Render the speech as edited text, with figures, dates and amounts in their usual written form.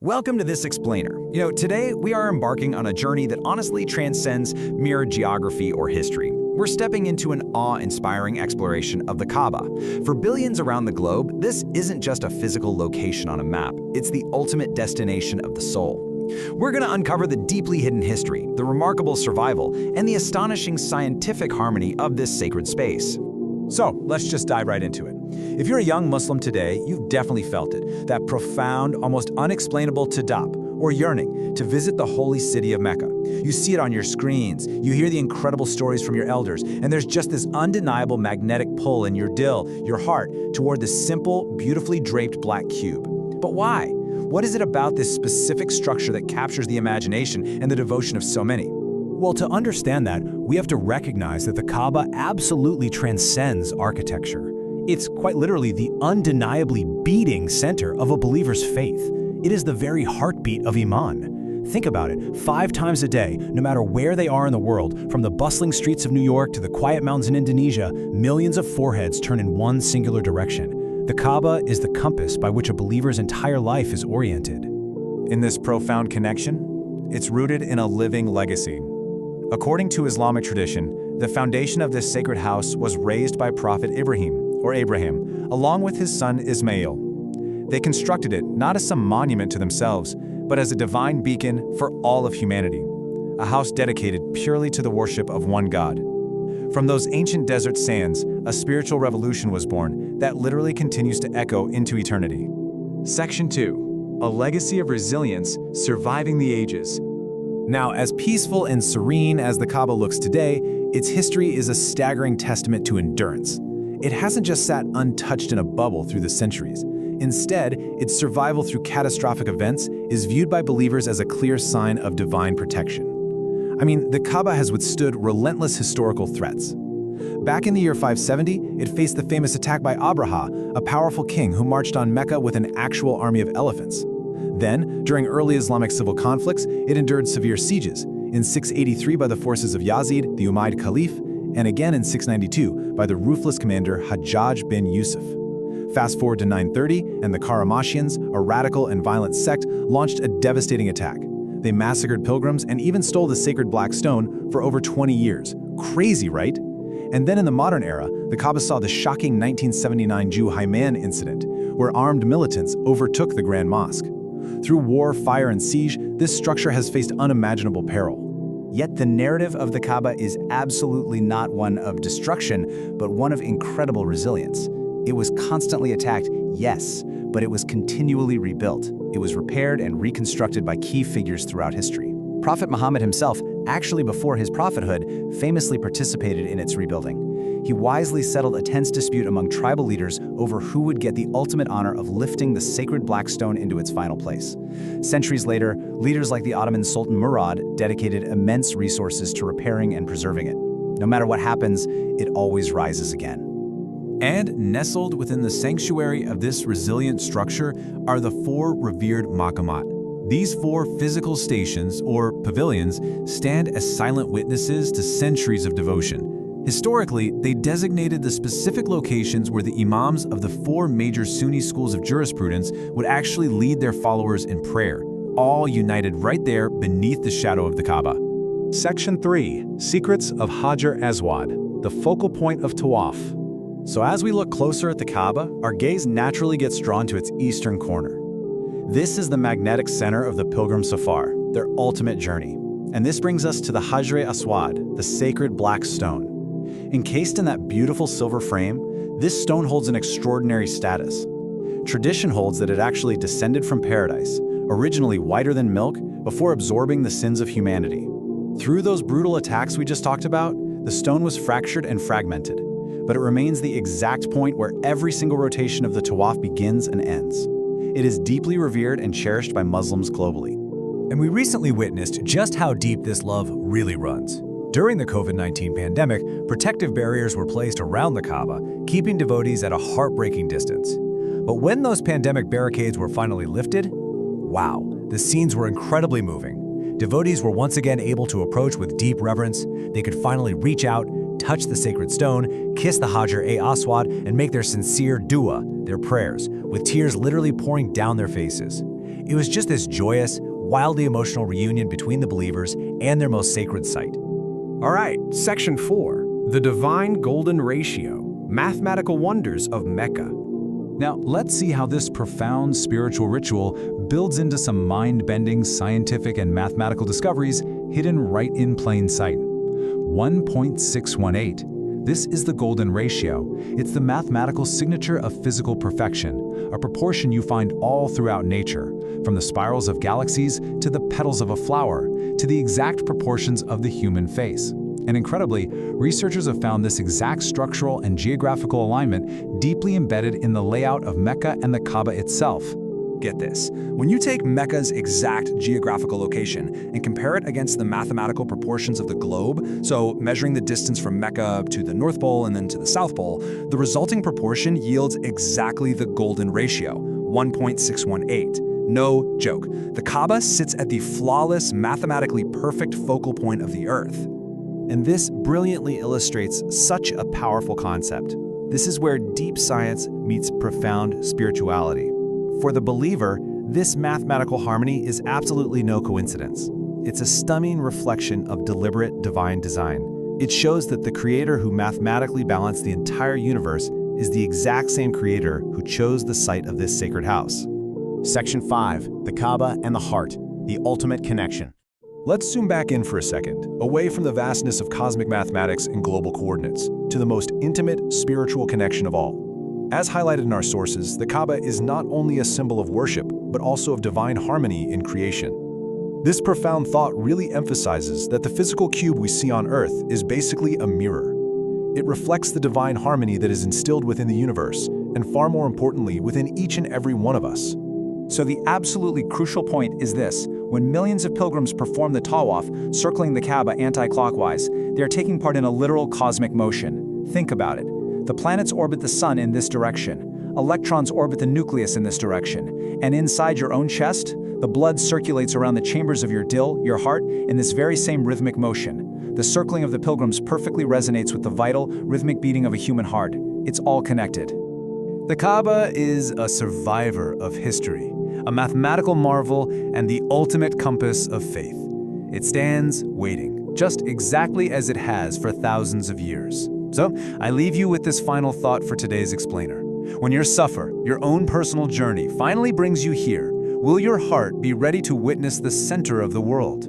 Welcome to this explainer. Today we are embarking on a journey that honestly transcends mere geography or history. We're stepping into an awe-inspiring exploration of the Kaaba. For billions around the globe, this isn't just a physical location on a map, it's the ultimate destination of the soul. We're going to uncover the deeply hidden history, the remarkable survival, and the astonishing scientific harmony of this sacred space. So, let's just dive right into it. If you're a young Muslim today, you've definitely felt it, that profound, almost unexplainable tadab, or yearning, to visit the holy city of Mecca. You see it on your screens, you hear the incredible stories from your elders, and there's just this undeniable magnetic pull in your dill, your heart, toward this simple, beautifully draped black cube. But why? What is it about this specific structure that captures the imagination and the devotion of so many? Well, to understand that, we have to recognize that the Kaaba absolutely transcends architecture. It's quite literally the undeniably beating center of a believer's faith. It is the very heartbeat of Iman. Think about it, 5 times a day, no matter where they are in the world, from the bustling streets of New York to the quiet mountains in Indonesia, millions of foreheads turn in one singular direction. The Kaaba is the compass by which a believer's entire life is oriented. In this profound connection, it's rooted in a living legacy. According to Islamic tradition, the foundation of this sacred house was raised by Prophet Ibrahim, along with his son Ismail. They constructed it not as some monument to themselves, but as a divine beacon for all of humanity, a house dedicated purely to the worship of one God. From those ancient desert sands, a spiritual revolution was born that literally continues to echo into eternity. Section 2. A legacy of resilience surviving the ages. Now, as peaceful and serene as the Kaaba looks today, its history is a staggering testament to endurance. It hasn't just sat untouched in a bubble through the centuries. Instead, its survival through catastrophic events is viewed by believers as a clear sign of divine protection. The Kaaba has withstood relentless historical threats. Back in the year 570, it faced the famous attack by Abraha, a powerful king who marched on Mecca with an actual army of elephants. Then, during early Islamic civil conflicts, it endured severe sieges, in 683 by the forces of Yazid, the Umayyad Caliph, and again in 692 by the ruthless commander Hajjaj bin Yusuf. Fast forward to 930, and the Karamashians, a radical and violent sect, launched a devastating attack. They massacred pilgrims and even stole the sacred black stone for over 20 years. Crazy, right? And then in the modern era, the Kaaba saw the shocking 1979 Jew Haiman incident, where armed militants overtook the Grand Mosque. Through war, fire, and siege, this structure has faced unimaginable peril. Yet the narrative of the Kaaba is absolutely not one of destruction, but one of incredible resilience. It was constantly attacked, yes, but it was continually rebuilt. It was repaired and reconstructed by key figures throughout history. Prophet Muhammad himself, actually before his prophethood, famously participated in its rebuilding. He wisely settled a tense dispute among tribal leaders over who would get the ultimate honor of lifting the sacred black stone into its final place. Centuries later, leaders like the Ottoman Sultan Murad dedicated immense resources to repairing and preserving it. No matter what happens, it always rises again. And nestled within the sanctuary of this resilient structure are the 4 revered maqamat. These 4 physical stations, or pavilions, stand as silent witnesses to centuries of devotion. Historically, they designated the specific locations where the imams of the 4 major Sunni schools of jurisprudence would actually lead their followers in prayer, all united right there beneath the shadow of the Kaaba. Section 3. Secrets of Hajr-e-Aswad, the focal point of Tawaf. So as we look closer at the Kaaba, our gaze naturally gets drawn to its eastern corner. This is the magnetic center of the Pilgrim Safar, their ultimate journey. And this brings us to the Hajr-e-Aswad, the sacred black stone. Encased in that beautiful silver frame, this stone holds an extraordinary status. Tradition holds that it actually descended from paradise, originally whiter than milk, before absorbing the sins of humanity. Through those brutal attacks we just talked about, the stone was fractured and fragmented, but it remains the exact point where every single rotation of the Tawaf begins and ends. It is deeply revered and cherished by Muslims globally. And we recently witnessed just how deep this love really runs. During the COVID-19 pandemic, protective barriers were placed around the Kaaba, keeping devotees at a heartbreaking distance. But when those pandemic barricades were finally lifted, wow, the scenes were incredibly moving. Devotees were once again able to approach with deep reverence. They could finally reach out, touch the sacred stone, kiss the Hajr-e-Aswad, and make their sincere dua, their prayers, with tears literally pouring down their faces. It was just this joyous, wildly emotional reunion between the believers and their most sacred site. All right, Section 4, the Divine Golden Ratio, Mathematical Wonders of Mecca. Now, let's see how this profound spiritual ritual builds into some mind-bending scientific and mathematical discoveries hidden right in plain sight. 1.618. This is the golden ratio. It's the mathematical signature of physical perfection, a proportion you find all throughout nature, from the spirals of galaxies to the petals of a flower, to the exact proportions of the human face. And incredibly, researchers have found this exact structural and geographical alignment deeply embedded in the layout of Mecca and the Kaaba itself. Get this. When you take Mecca's exact geographical location and compare it against the mathematical proportions of the globe, so measuring the distance from Mecca to the North Pole and then to the South Pole, the resulting proportion yields exactly the golden ratio, 1.618. No joke. The Kaaba sits at the flawless, mathematically perfect focal point of the Earth. And this brilliantly illustrates such a powerful concept. This is where deep science meets profound spirituality. For the believer, this mathematical harmony is absolutely no coincidence. It's a stunning reflection of deliberate divine design. It shows that the creator who mathematically balanced the entire universe is the exact same creator who chose the site of this sacred house. Section 5, the Kaaba and the heart, the ultimate connection. Let's zoom back in for a second, away from the vastness of cosmic mathematics and global coordinates, to the most intimate spiritual connection of all. As highlighted in our sources, the Kaaba is not only a symbol of worship, but also of divine harmony in creation. This profound thought really emphasizes that the physical cube we see on Earth is basically a mirror. It reflects the divine harmony that is instilled within the universe, and far more importantly, within each and every one of us. So the absolutely crucial point is this. When millions of pilgrims perform the tawaf, circling the Kaaba anti-clockwise, they are taking part in a literal cosmic motion. Think about it. The planets orbit the sun in this direction. Electrons orbit the nucleus in this direction. And inside your own chest, the blood circulates around the chambers of your dill, your heart, in this very same rhythmic motion. The circling of the pilgrims perfectly resonates with the vital, rhythmic beating of a human heart. It's all connected. The Kaaba is a survivor of history, a mathematical marvel, and the ultimate compass of faith. It stands waiting, just exactly as it has for thousands of years. So, I leave you with this final thought for today's explainer. When your suffer, your own personal journey, finally brings you here, will your heart be ready to witness the center of the world?